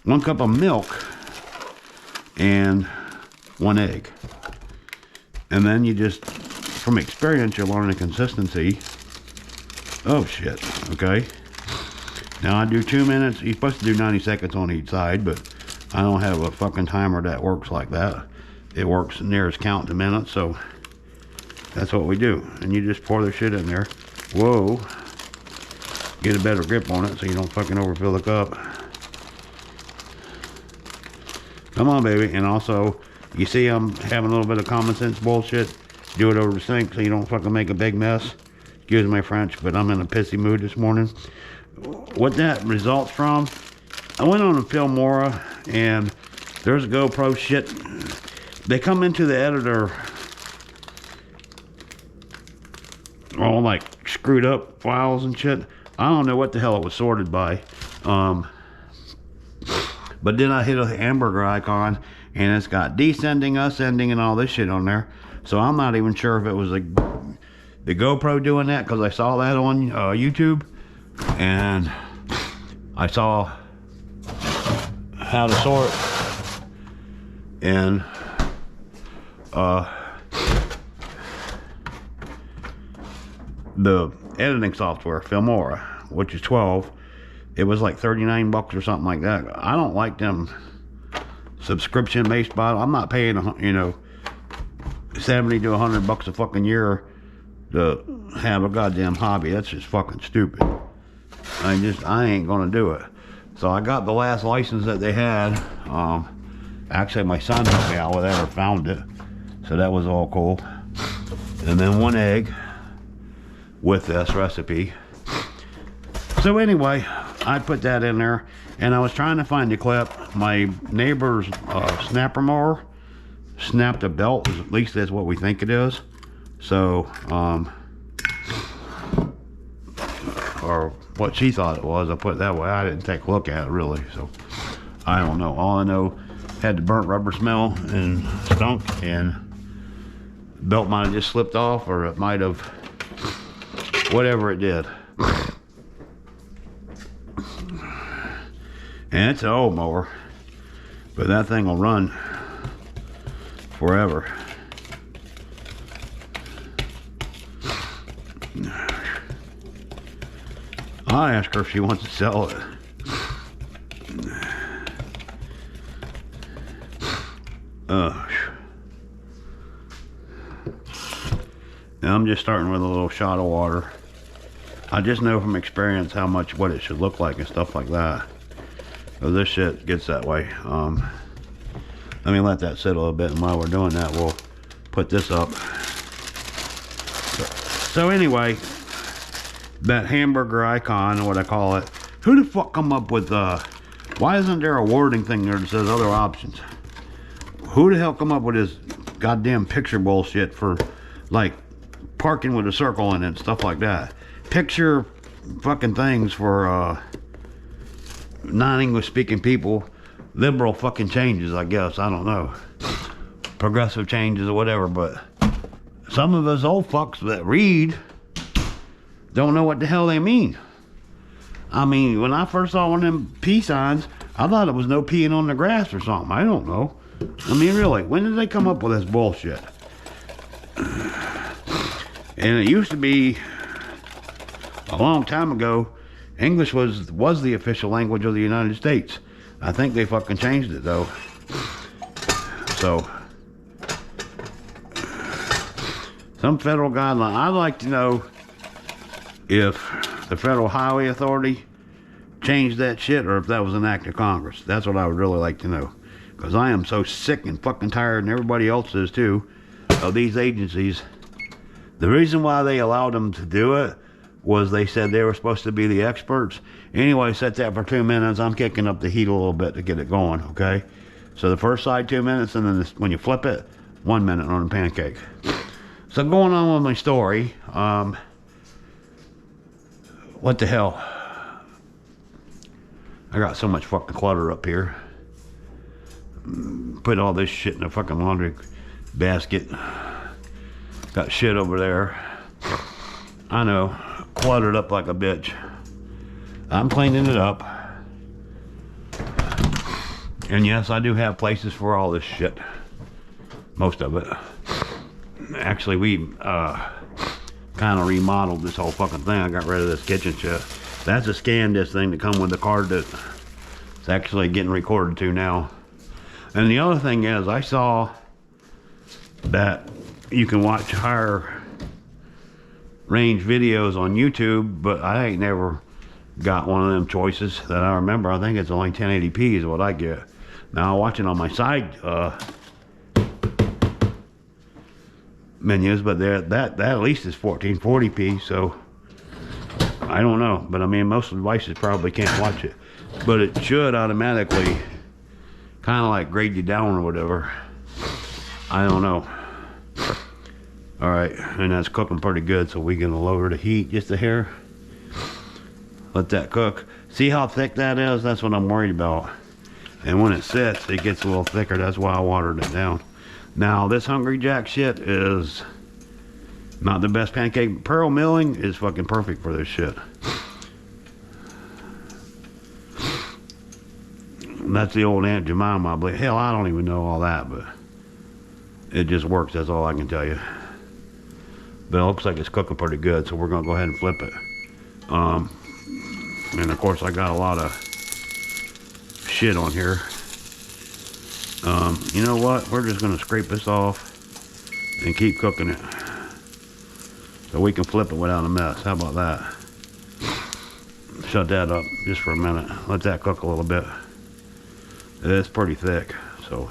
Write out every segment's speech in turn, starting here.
1 cup of milk, and 1 egg. And then you just, from experience, you'll learn the consistency. Oh shit, okay. Now I do 2 minutes. You're supposed to do 90 seconds on each side, but I don't have a fucking timer that works like that. It works nearest count to minutes, so that's what we do. And you just pour the shit in there. Whoa. Get a better grip on it so you don't fucking overfill the cup. Come on, baby. And also, you see I'm having a little bit of common sense bullshit. Do it over the sink so you don't fucking make a big mess. Excuse my French, but I'm in a pissy mood this morning. What that results from, I went on a Filmora, and there's GoPro shit. They come into the editor all like screwed up files and shit. I don't know what the hell it was sorted by. But then I hit a hamburger icon, and it's got descending, ascending, and all this shit on there. So I'm not even sure if it was like the GoPro doing that, because I saw that on YouTube, and I saw how to sort, and the editing software, Filmora, which is 12, it was like 39 bucks or something like that. I don't like them subscription based bottle. I'm not paying, you know, 70 to 100 bucks a fucking year to have a goddamn hobby. That's just fucking stupid. I ain't gonna do it. So I got the last license that they had. Actually my son helped me out with that, or found it, so that was all cool. And then 1 egg with this recipe. So anyway, I put that in there, and I was trying to find the clip. My neighbor's snapper mower snapped a belt, at least that's what we think it is. So or what she thought it was, I put it that way. I didn't take a look at it really, so I don't know. All I know, had the burnt rubber smell and stunk, and belt might have just slipped off, or it might have, whatever it did. And it's an old mower, but that thing will run forever. I'll ask her if she wants to sell it. Now I'm just starting with a little shot of water. I just know from experience how much, what it should look like and stuff like that. So this shit gets that way. Let me let that sit a little bit, and while we're doing that, we'll put this up. So anyway, that hamburger icon, or what I call it, who the fuck come up with, why isn't there a wording thing there that says other options? Who the hell come up with this goddamn picture bullshit for, like, parking with a circle in it and stuff like that? Picture fucking things for, non-English speaking people. Liberal fucking changes, I guess. I don't know. Progressive changes or whatever, but some of us old fucks that read don't know what the hell they mean. I mean, when I first saw one of them peace signs, I thought it was no peeing on the grass or something. I don't know. I mean, really, when did they come up with this bullshit? And it used to be a long time ago, English was the official language of the United States. I think they fucking changed it though. So some federal guideline. I'd like to know if the Federal Highway Authority changed that shit, or if that was an act of Congress. That's what I would really like to know, because I am so sick and fucking tired, and everybody else is too, of these agencies. The reason why they allowed them to do it was they said they were supposed to be the experts. Anyway, set that for 2 minutes. I'm kicking up the heat a little bit to get it going, okay? So the first side 2 minutes, and then this, when you flip it, 1 minute on a pancake. So going on with my story, what the hell? I got so much fucking clutter up here. Put all this shit in a fucking laundry basket. Got shit over there. I know, cluttered up like a bitch. I'm cleaning it up. And yes, I do have places for all this shit. Most of it. Actually, we kind of remodeled this whole fucking thing. I got rid of this kitchen shit. That's a scan disc thing to come with the card that it's actually getting recorded to now. And the other thing is, I saw that you can watch higher range videos on YouTube, but I ain't never got one of them choices that I remember. I think it's only 1080p is what I get. Now, watching on my side menus, but that at least is 1440p, so I don't know. But I mean, most devices probably can't watch it, but it should automatically kind of like grade you down or whatever. I don't know. All right, and that's cooking pretty good, so we're gonna lower the heat just a hair. Let that cook. See how thick that is? That's what I'm worried about. And when it sits, it gets a little thicker. That's why I watered it down. Now, this Hungry Jack shit is not the best pancake. Pearl milling is fucking perfect for this shit. That's the old Aunt Jemima, I believe. Hell, I don't even know all that, but it just works. That's all I can tell you. But it looks like it's cooking pretty good, so we're gonna go ahead and flip it. And of course, I got a lot of shit on here. You know what? We're just gonna scrape this off and keep cooking it, so we can flip it without a mess. How about that? Shut that up just for a minute. Let that cook a little bit. It's pretty thick, so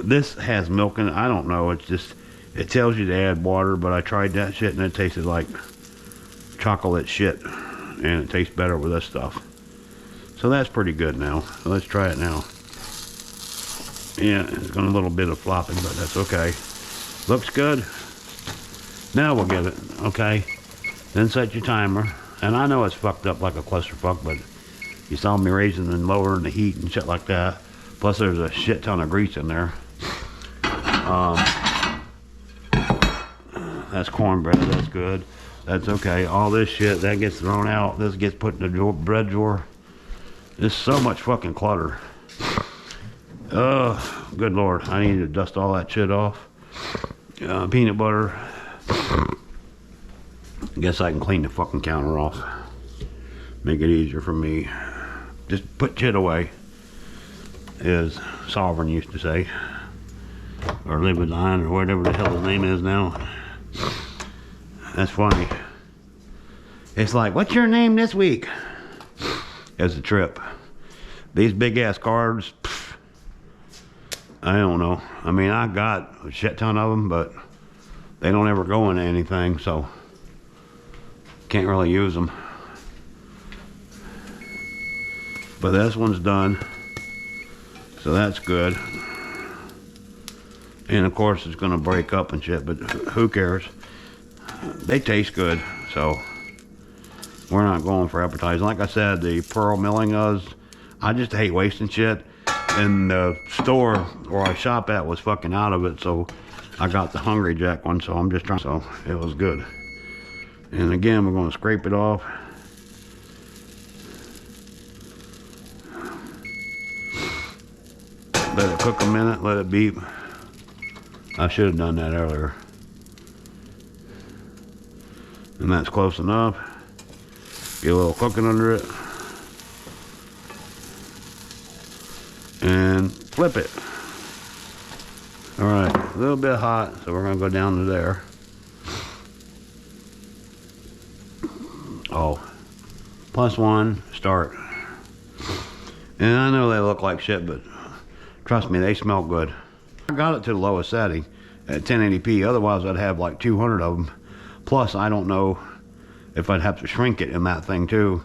this has milk in it. I don't know. It's just, it tells you to add water, but I tried that shit and it tasted like chocolate shit, and it tastes better with this stuff. So that's pretty good now. So let's try it now. Yeah, it's got a little bit of flopping, but that's okay. Looks good. Now we'll give it, okay? Then set your timer. And I know it's fucked up like a clusterfuck, but you saw me raising and lowering the heat and shit like that. Plus there's a shit ton of grease in there. That's cornbread, that's good. That's okay. All this shit, that gets thrown out. This gets put in the bread drawer. There's so much fucking clutter. Oh, good Lord. I need to dust all that shit off. Peanut butter. Guess I can clean the fucking counter off. Make it easier for me. Just put shit away, as Sovereign used to say. Or live with Lion, or whatever the hell his name is now. That's funny. It's like, what's your name this week? It's a trip. These big ass cards, pff, I don't know. I mean, I got a shit ton of them, but they don't ever go into anything, so can't really use them. But this one's done, so that's good. And of course it's gonna break up and shit, but who cares? They taste good, so we're not going for appetizing. Like I said, the pearl milling I just hate wasting shit. And the store where I shop at was fucking out of it, so I got the Hungry Jack one, so I'm just trying, so it was good. And again, we're gonna scrape it off. Let it cook a minute, let it beep. I should have done that earlier. And that's close enough. Get a little cooking under it. And flip it. Alright, a little bit hot, so we're gonna go down to there. Oh, +1, start. And I know they look like shit, but trust me, they smell good. I got it to the lowest setting at 1080p, otherwise I'd have like 200 of them. Plus, I don't know if I'd have to shrink it in that thing too.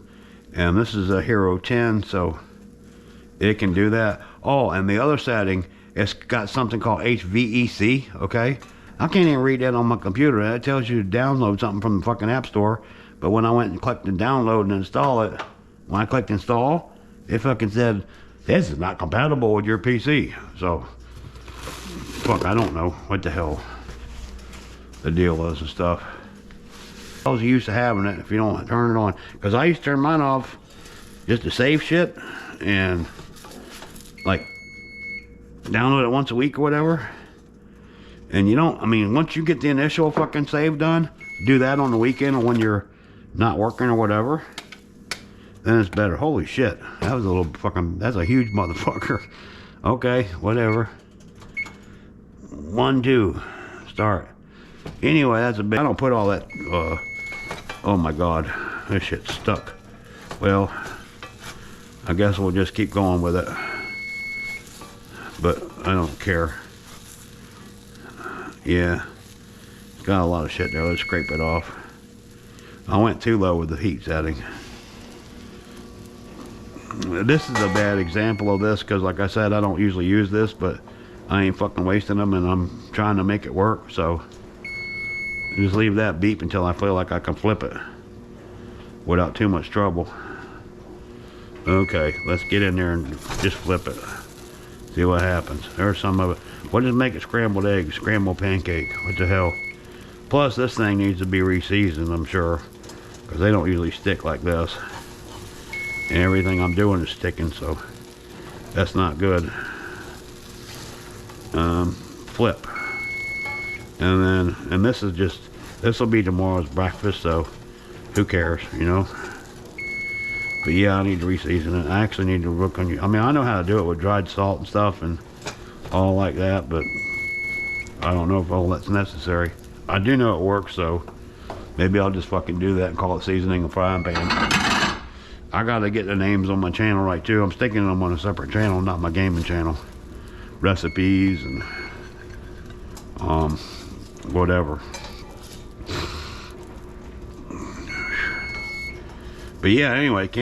And this is a Hero 10, so it can do that. Oh, and the other setting, it's got something called HVEC, okay? I can't even read that on my computer. That tells you to download something from the fucking App Store. But when I went and clicked to download and install it, when I clicked install, it fucking said, this is not compatible with your PC. So, fuck, I don't know what the hell the deal was and stuff. I was used to having it if you don't turn it on. Because I used to turn mine off just to save shit and like download it once a week or whatever. And you don't, I mean, once you get the initial fucking save done, do that on the weekend or when you're not working or whatever, then it's better. Holy shit, that was a little fucking, that's a huge motherfucker. Okay, whatever. 1, 2, start. Anyway, that's a bit, I don't put all that, oh my god, this shit's stuck. Well, I guess we'll just keep going with it. But I don't care. Yeah, it's got a lot of shit there. Let's scrape it off. I went too low with the heat setting. This is a bad example of this because, like I said, I don't usually use this, but I ain't fucking wasting them and I'm trying to make it work, so just leave that beep until I feel like I can flip it without too much trouble. Okay, let's get in there and just flip it. See what happens. There's some of it. What does make it scrambled eggs? Scrambled pancake. What the hell? Plus, this thing needs to be re-seasoned, I'm sure, because they don't usually stick like this. And everything I'm doing is sticking, so that's not good. Flip. And this is just, this will be tomorrow's breakfast, so who cares, you know? But yeah, I need to re-season it. I actually need to look on you. I mean, I know how to do it with dried salt and stuff and all like that, but I don't know if all that's necessary. I do know it works, so maybe I'll just fucking do that and call it seasoning a frying pan. I gotta get the names on my channel right too. I'm sticking them on a separate channel, not my gaming channel. Recipes and whatever. But yeah, anyway.